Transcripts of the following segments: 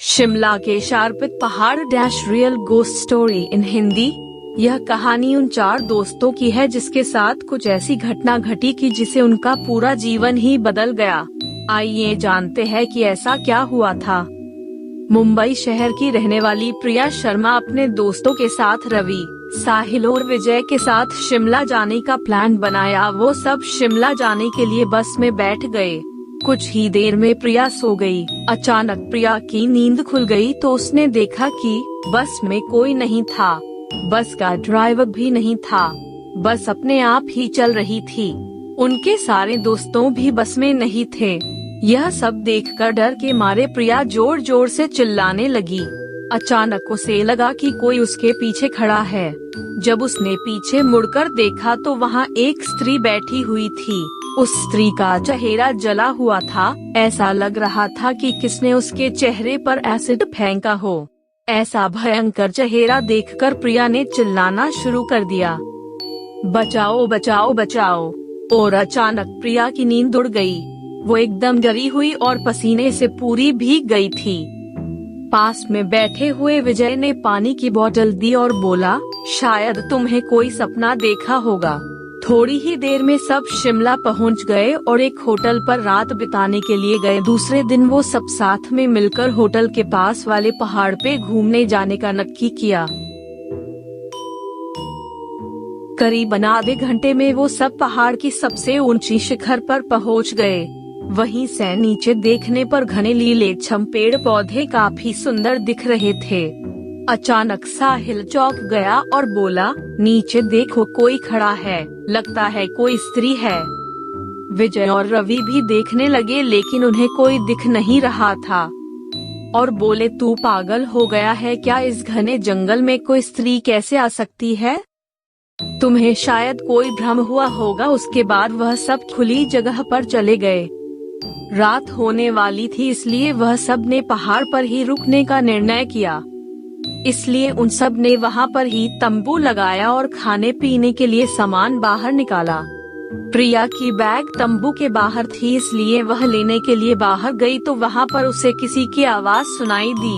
शिमला के शार्पित पहाड़ dash real ghost story in Hindi. यह कहानी उन चार दोस्तों की है जिसके साथ कुछ ऐसी घटना घटी कि जिसे उनका पूरा जीवन ही बदल गया। आइए जानते हैं कि ऐसा क्या हुआ था। मुंबई शहर की रहने वाली प्रिया शर्मा अपने दोस्तों के साथ रवि, साहिल और विजय के साथ शिमला जाने का प्लान बनाया। वो सब शिमला जाने के लिए बस में बैठ गए। कुछ ही देर में प्रिया सो गई। अचानक प्रिया की नींद खुल गई तो उसने देखा कि बस में कोई नहीं था। बस का ड्राइवर भी नहीं था। बस अपने आप ही चल रही थी। उनके सारे दोस्तों भी बस में नहीं थे। यह सब देखकर डर के मारे प्रिया जोर जोर से चिल्लाने लगी। अचानक उसे लगा कि कोई उसके पीछे खड़ा है। जब उसने पीछे मुड़कर देखा तो वहाँ एक स्त्री बैठी हुई थी। उस स्त्री का चेहरा जला हुआ था। ऐसा लग रहा था कि किसने उसके चेहरे पर एसिड फेंका हो। ऐसा भयंकर चेहरा देखकर प्रिया ने चिल्लाना शुरू कर दिया, बचाओ बचाओ बचाओ। और अचानक प्रिया की नींद उड़ गई। वो एकदम डरी हुई और पसीने से पूरी भीग गई थी। पास में बैठे हुए विजय ने पानी की बोतल दी और बोला, शायद तुम्हें कोई सपना देखा होगा। थोड़ी ही देर में सब शिमला पहुंच गए और एक होटल पर रात बिताने के लिए गए। दूसरे दिन वो सब साथ में मिलकर होटल के पास वाले पहाड़ पे घूमने जाने का नक्की किया। करीबन आधे घंटे में वो सब पहाड़ की सबसे ऊंची शिखर पर पहुंच गए। वहीं से नीचे देखने पर घने लीलेछम पेड़ पौधे काफी सुंदर दिख रहे थे। अचानक साहिल चौंक गया और बोला, नीचे देखो कोई खड़ा है, लगता है कोई स्त्री है। विजय और रवि भी देखने लगे लेकिन उन्हें कोई दिख नहीं रहा था और बोले, तू पागल हो गया है क्या? इस घने जंगल में कोई स्त्री कैसे आ सकती है? तुम्हें शायद कोई भ्रम हुआ होगा। उसके बाद वह सब खुली जगह पर चले गए। रात होने वाली थी इसलिए वह सब ने पहाड़ पर ही रुकने का निर्णय किया। इसलिए उन सब ने वहाँ पर ही तंबू लगाया और खाने पीने के लिए सामान बाहर निकाला। प्रिया की बैग तंबू के बाहर थी इसलिए वह लेने के लिए बाहर गई तो वहाँ पर उसे किसी की आवाज सुनाई दी।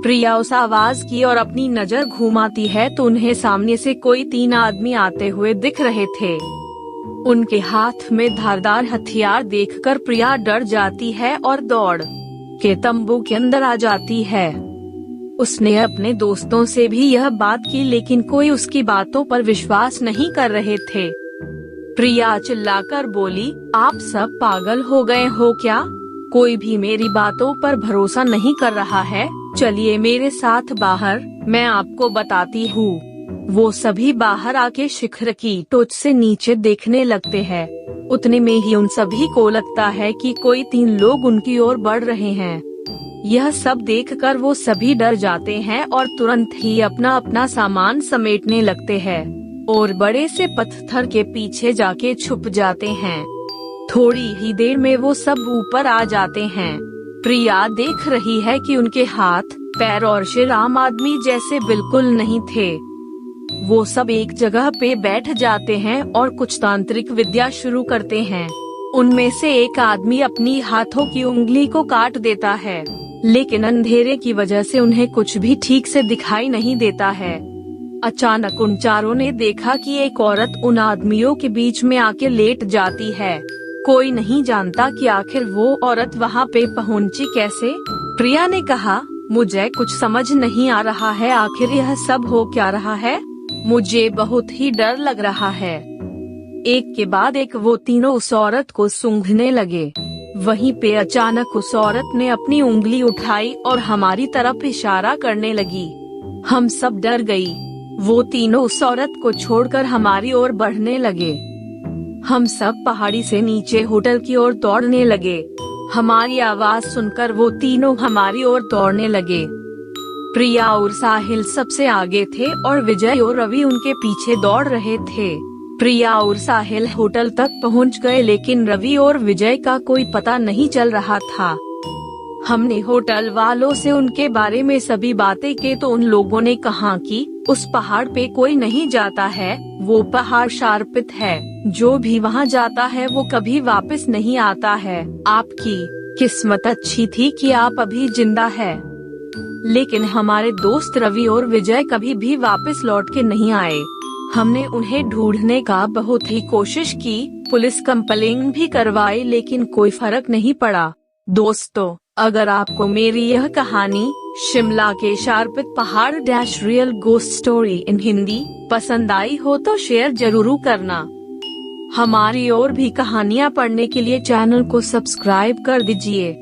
प्रिया उस आवाज की और अपनी नजर घुमाती है तो उन्हें सामने से कोई 3 आदमी आते हुए दिख रहे थे। उनके हाथ में धारदार हथियार देखकर प्रिया डर जाती है और दौड़ के तंबू के अंदर आ जाती है। उसने अपने दोस्तों से भी यह बात की लेकिन कोई उसकी बातों पर विश्वास नहीं कर रहे थे। प्रिया चिल्लाकर बोली, आप सब पागल हो गए हो क्या? कोई भी मेरी बातों पर भरोसा नहीं कर रहा है। चलिए मेरे साथ बाहर, मैं आपको बताती हूँ। वो सभी बाहर आके शिखर की टोच से नीचे देखने लगते हैं। उतने में ही उन सभी को लगता है कि कोई 3 लोग उनकी ओर बढ़ रहे हैं। यह सब देखकर वो सभी डर जाते हैं और तुरंत ही अपना अपना सामान समेटने लगते हैं और बड़े से पत्थर के पीछे जाके छुप जाते हैं। थोड़ी ही देर में वो सब ऊपर आ जाते हैं। प्रिया देख रही है कि उनके हाथ, पैर और सिर आम आदमी जैसे बिल्कुल नहीं थे। वो सब एक जगह पे बैठ जाते हैं और कुछ तांत्रिक विद्या शुरू करते हैं। उनमें से एक आदमी अपनी हाथों की उंगली को काट देता है लेकिन अंधेरे की वजह से उन्हें कुछ भी ठीक से दिखाई नहीं देता है। अचानक उन चारों ने देखा कि एक औरत उन आदमियों के बीच में आके लेट जाती है। कोई नहीं जानता कि आखिर वो औरत वहाँ पे पहुँची कैसे। प्रिया ने कहा, मुझे कुछ समझ नहीं आ रहा है, आखिर यह सब हो क्या रहा है? मुझे बहुत ही डर लग रहा है। एक के बाद एक वो तीनों उस औरत को सूंघने लगे। वहीं पे अचानक उस औरत ने अपनी उंगली उठाई और हमारी तरफ इशारा करने लगी। हम सब डर गई। वो तीनों उस औरत को छोड़कर हमारी ओर बढ़ने लगे। हम सब पहाड़ी से नीचे होटल की ओर दौड़ने लगे। हमारी आवाज सुनकर वो तीनों हमारी ओर दौड़ने लगे। प्रिया और साहिल सबसे आगे थे और विजय और रवि उनके पीछे दौड़ रहे थे। प्रिया और साहिल होटल तक पहुंच गए लेकिन रवि और विजय का कोई पता नहीं चल रहा था। हमने होटल वालों से उनके बारे में सभी बातें की तो उन लोगों ने कहा कि उस पहाड़ पे कोई नहीं जाता है, वो पहाड़ शार्पित है। जो भी वहाँ जाता है वो कभी वापस नहीं आता है। आपकी किस्मत अच्छी थी कि आप अभी जिंदा है। लेकिन हमारे दोस्त रवि और विजय कभी भी वापस लौट के नहीं आए। हमने उन्हें ढूंढने का बहुत ही कोशिश की, पुलिस कंप्लेंट भी करवाई, लेकिन कोई फर्क नहीं पड़ा। दोस्तों, अगर आपको मेरी यह कहानी शिमला के शार्पित पहाड़ dash real ghost story in Hindi पसंद आई हो तो शेयर जरूर करना। हमारी और भी कहानियाँ पढ़ने के लिए चैनल को सब्सक्राइब कर दीजिए।